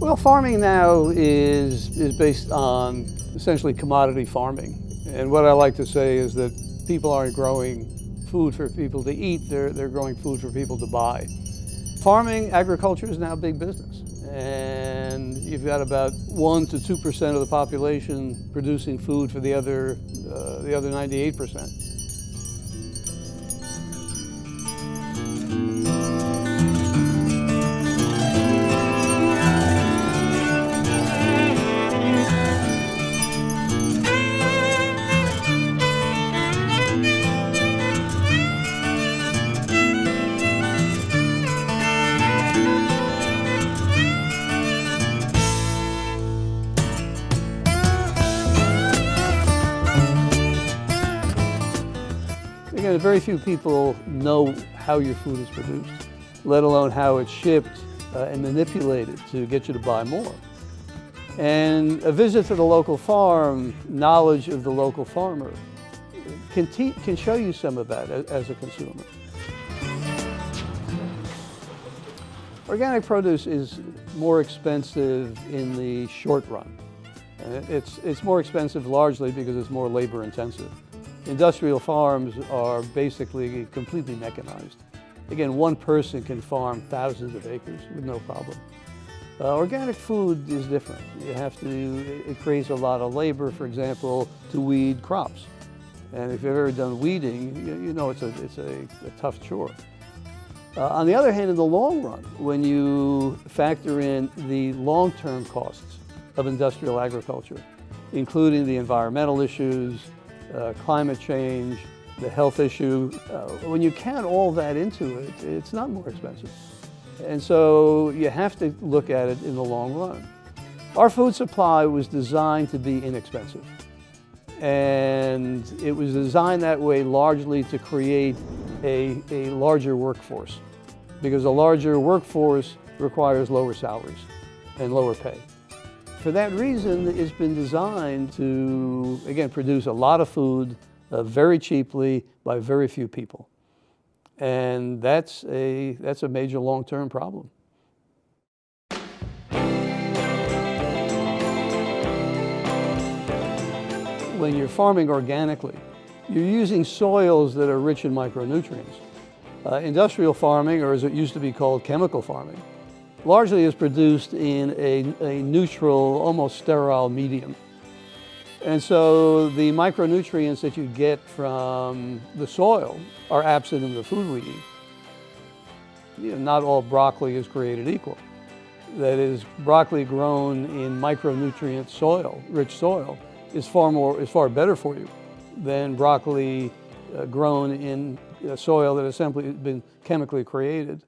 Well, farming now is based on essentially commodity farming. And what I like to say is that people aren't growing food for people to eat, they're growing food for people to buy. Farming, agriculture is now big business. And you've got about 1 to 2% of the population producing food for the other 98%. Again, very few people know how your food is produced, let alone how it's shipped and manipulated to get you to buy more. And a visit to the local farm, knowledge of the local farmer, can show you some of that as a consumer. Organic produce is more expensive in the short run. It's more expensive largely because it's more labor intensive. Industrial farms are basically completely mechanized. Again, one person can farm thousands of acres with no problem. Organic food is different. It creates a lot of labor, for example, to weed crops. And if you've ever done weeding, you know it's a tough chore. On the other hand, in the long run, when you factor in the long-term costs of industrial agriculture, including the environmental issues, climate change, the health issue, when you count all that into it, it's not more expensive. And so you have to look at it in the long run. Our food supply was designed to be inexpensive. And it was designed that way largely to create a larger workforce, because a larger workforce requires lower salaries and lower pay. For that reason, it's been designed to, again, produce a lot of food very cheaply by very few people. And that's a major long-term problem. When you're farming organically, you're using soils that are rich in micronutrients. Industrial farming, or as it used to be called, chemical farming, largely is produced in a neutral, almost sterile medium. And so the micronutrients that you get from the soil are absent in the food we eat. You know, not all broccoli is created equal. That is, broccoli grown in micronutrient soil, rich soil, is far better for you than broccoli grown in soil that has simply been chemically created.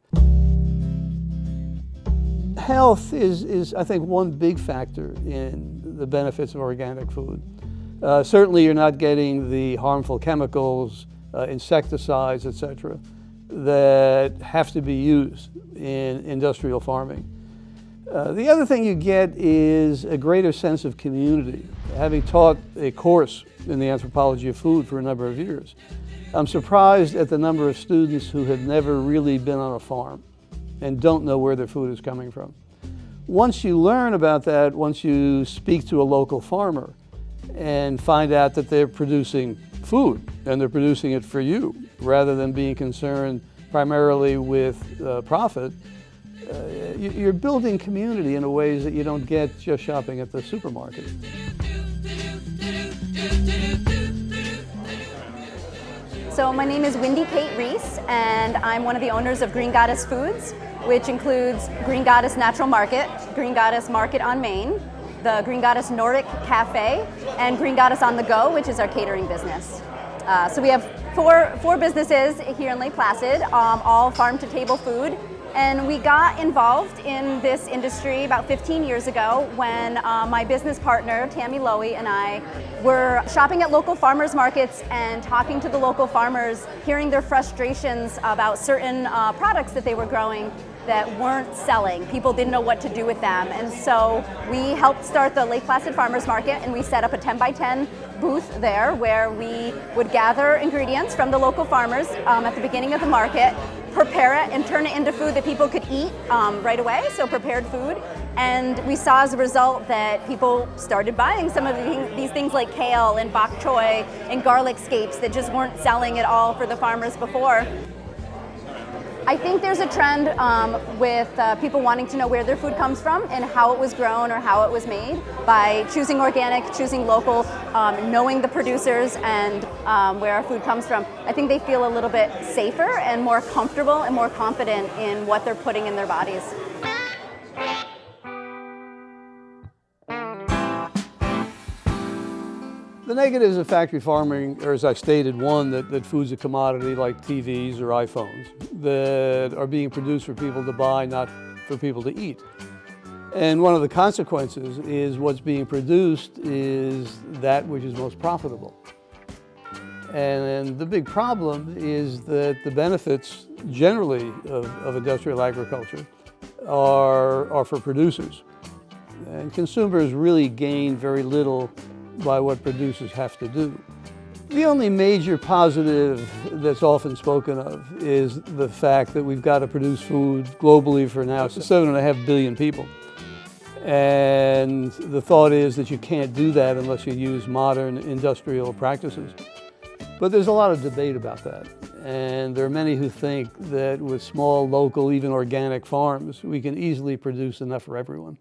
Health is, I think, one big factor in the benefits of organic food. Certainly you're not getting the harmful chemicals, insecticides, etc., that have to be used in industrial farming. The other thing you get is a greater sense of community. Having taught a course in the anthropology of food for a number of years, I'm surprised at the number of students who have never really been on a farm and don't know where their food is coming from. Once you learn about that, once you speak to a local farmer and find out that they're producing food and they're producing it for you, rather than being concerned primarily with profit, you're building community in ways that you don't get just shopping at the supermarket. So my name is Wendy Kate Reese, and I'm one of the owners of Green Goddess Foods, which includes Green Goddess Natural Market, Green Goddess Market on Main, the Green Goddess Nordic Cafe, and Green Goddess on the Go, which is our catering business. So we have four businesses here in Lake Placid, all farm-to-table food. And we got involved in this industry about 15 years ago when my business partner, Tammy Lowy, and I were shopping at local farmers markets and talking to the local farmers, hearing their frustrations about certain products that they were growing that weren't selling. People didn't know what to do with them. And so we helped start the Lake Placid Farmers Market, and we set up a 10x10 booth there where we would gather ingredients from the local farmers at the beginning of the market, prepare it and turn it into food that people could eat right away, so prepared food. And we saw as a result that people started buying some of these things like kale and bok choy and garlic scapes that just weren't selling at all for the farmers before. I think there's a trend with people wanting to know where their food comes from and how it was grown or how it was made. By choosing organic, choosing local, knowing the producers and where our food comes from, I think they feel a little bit safer and more comfortable and more confident in what they're putting in their bodies. The negatives of factory farming are, as I stated, one, that food's a commodity like TVs or iPhones that are being produced for people to buy, not for people to eat. And one of the consequences is what's being produced is that which is most profitable. And the big problem is that the benefits generally of industrial agriculture are for producers. And consumers really gain very little by what producers have to do. The only major positive that's often spoken of is the fact that we've got to produce food globally for now 7.5 billion people. And the thought is that you can't do that unless you use modern industrial practices. But there's a lot of debate about that. And there are many who think that with small, local, even organic farms, we can easily produce enough for everyone.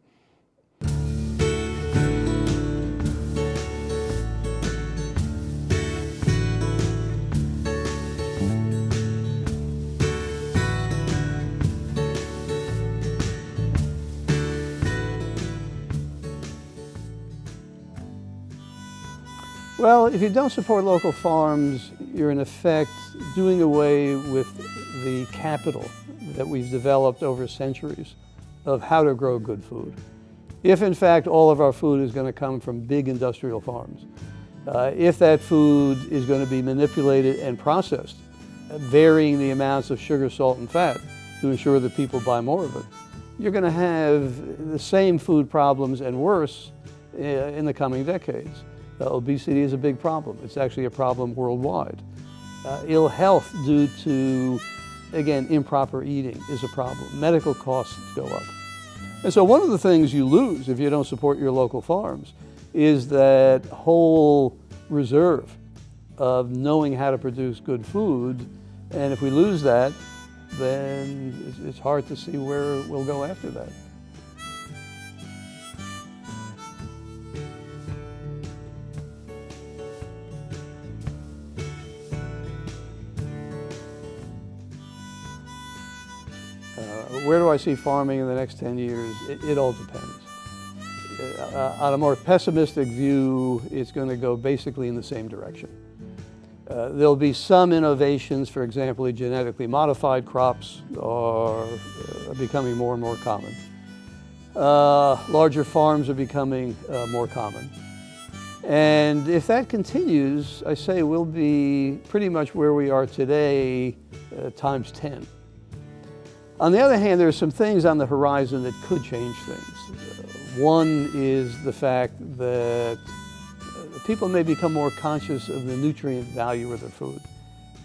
Well, if you don't support local farms, you're in effect doing away with the capital that we've developed over centuries of how to grow good food. If in fact all of our food is going to come from big industrial farms, if that food is going to be manipulated and processed, varying the amounts of sugar, salt, and fat to ensure that people buy more of it, you're going to have the same food problems and worse in the coming decades. Obesity is a big problem. It's actually a problem worldwide. Ill health due to, again, improper eating is a problem. Medical costs go up. And so one of the things you lose if you don't support your local farms is that whole reserve of knowing how to produce good food. And if we lose that, then it's hard to see where we'll go after that. Where do I see farming in the next 10 years? It all depends. On a more pessimistic view, it's going to go basically in the same direction. There'll be some innovations. For example, genetically modified crops are becoming more and more common. Larger farms are becoming more common. And if that continues, I say we'll be pretty much where we are today times 10. On the other hand, there are some things on the horizon that could change things. One is the fact that people may become more conscious of the nutrient value of their food.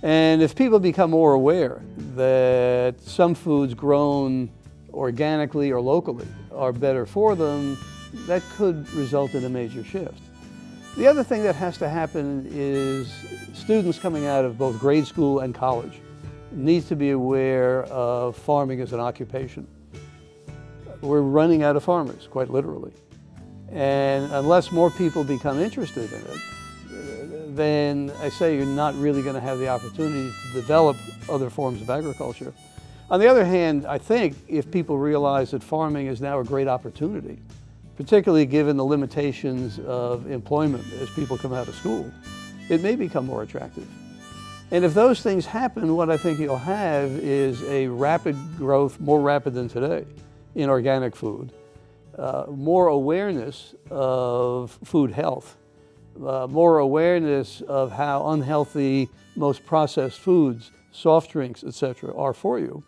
And if people become more aware that some foods grown organically or locally are better for them, that could result in a major shift. The other thing that has to happen is students coming out of both grade school and college needs to be aware of farming as an occupation. We're running out of farmers, quite literally. And unless more people become interested in it, then I say you're not really going to have the opportunity to develop other forms of agriculture. On the other hand, I think if people realize that farming is now a great opportunity, particularly given the limitations of employment as people come out of school, it may become more attractive. And if those things happen, what I think you'll have is a rapid growth, more rapid than today, in organic food, more awareness of food health, more awareness of how unhealthy most processed foods, soft drinks, etc., are for you.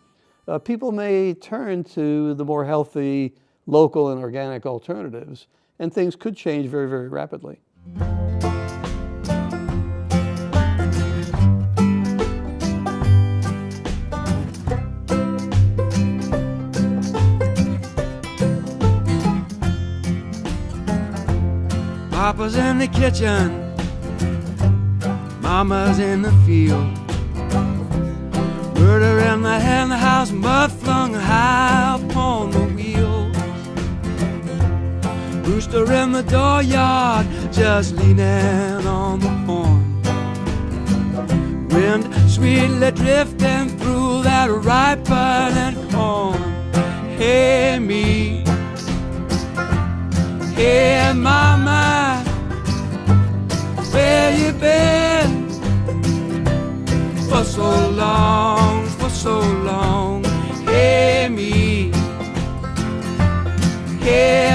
People may turn to the more healthy, local and organic alternatives, and things could change very, very rapidly. Papa's in the kitchen, Mama's in the field. Murder in the hen house, mud flung high upon the wheels. Rooster in the dooryard, just leaning on the horn. Wind sweetly drifting through that ripening corn. Hey me, hey mama, where you been? For so long, for so long. Hey me, hey